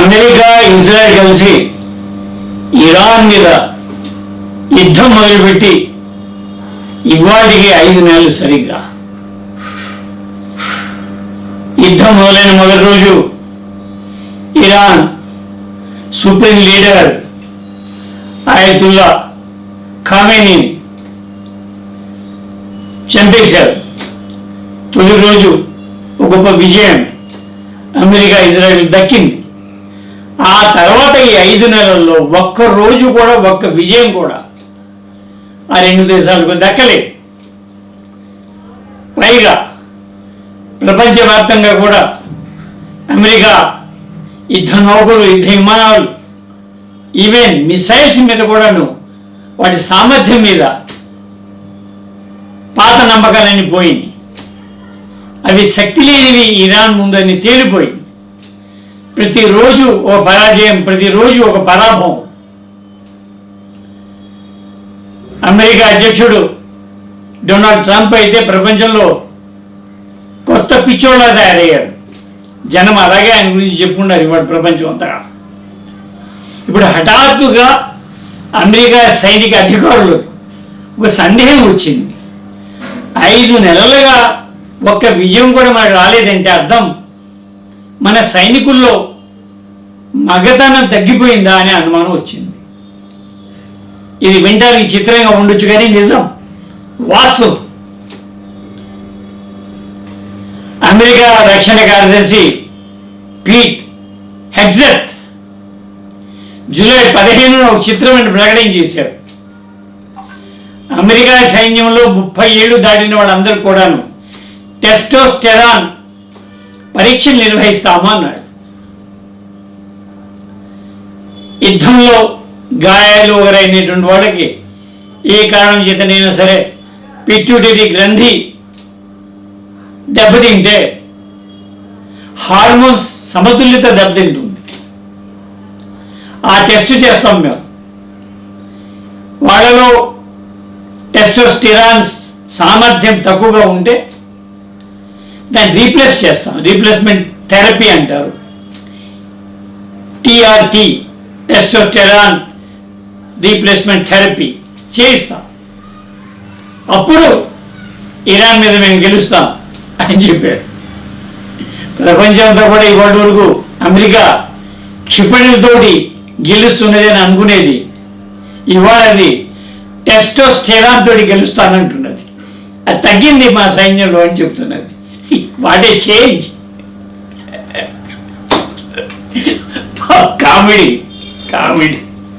America Israel కలిసి Iran మీద యుద్ధం మొదలుపెట్టి ఇవాటికి 5 నెలలు సరిగ్గా. యుద్ధం మొదలైన మొదటి రోజు ఇరాన్ సుప్రీం లీడర్ ఆయతుల్లా ఖామేనీ చంపేశారు. తొలి రోజు ఒక గొప్ప విజయం అమెరికా ఇజ్రాయెల్ దక్కింది. ఆ తర్వాత ఈ 5 నెలల్లో ఒక్క రోజు కూడా, ఒక్క విజయం కూడా ఆ రెండు దేశాలకు దక్కలే. పైగా ప్రపంచవ్యాప్తంగా కూడా అమెరికా యుద్ధ నౌకలు, యుద్ధ విమానాలు, ఈవెన్ మిసైల్స్ మీద కూడాను, వాటి సామర్థ్యం మీద పాత నమ్మకాలన్నీ పోయింది. అవి శక్తి లేనివి ఇరాన్ ముందని తేలిపోయింది. ప్రతిరోజు ఒక పరాజయం, ప్రతిరోజు ఒక పరాభవం. అమెరికా అధ్యక్షుడు డొనాల్డ్ ట్రంప్ అయితే ప్రపంచంలో కొత్త పిచ్చోళ్ళ తయారయ్యాడు. జనం అలాగే ఆయన గురించి చెప్పుకున్నారు ఇవాళ ప్రపంచం అంతగా. ఇప్పుడు హఠాత్తుగా అమెరికా సైనిక అధికారులు ఒక సందేహం వచ్చింది. 5 నెలలుగా ఒక్క విజయం కూడా మనకు రాలేదంటే అర్థం మన సైనికుల్లో మగతనం తగ్గిపోయిందా అనే అనుమానం వచ్చింది. ఇది వినడానికి చిత్రంగా ఉండొచ్చు కానీ నిజం, వాస్తవం. అమెరికా రక్షణ కార్యదర్శి పీట్ హెగ్జెట్ జూలై 15న ఒక చిత్రమైన ప్రకటన చేశారు. అమెరికా సైన్యంలో 37 దాటిన వాళ్ళందరూ కూడాను టెస్టోస్టెరాన్ పరీక్షలు నిర్వహిస్తాము అన్నాడు. యుద్ధంలో గాయాలు ఒకరైనటువంటి వాళ్ళకి ఏ కారణం చేతనైనా సరే పిట్యూటరీ గ్రంథి దెబ్బతింటే హార్మోన్స్ సమతుల్యత దెబ్బతింటుంది. ఆ టెస్ట్ చేస్తాం మేము. వాళ్ళలో టెస్టోస్టెరాన్ సామర్థ్యం తక్కువగా ఉంటే దాన్ని రీప్లేస్ చేస్తాం. రీప్లేస్మెంట్ థెరపీ అంటారు. టీఆర్టీ, టెస్టోస్టెరాన్ రీప్లేస్మెంట్ థెరపీ చేయిస్తాం. అప్పుడు ఇరాన్ మీద మేము గెలుస్తాం అని చెప్పారు. ప్రపంచంతో కూడా ఇవాటి వరకు అమెరికా క్షిపణులతోటి గెలుస్తున్నది అని అనుకునేది, ఇవాళ అది టెస్టోస్టెరాన్ తోటి గెలుస్తానంటున్నది. అది తగ్గింది మా సైన్యంలో అని చెప్తున్నది. What a change! Comedy comedy.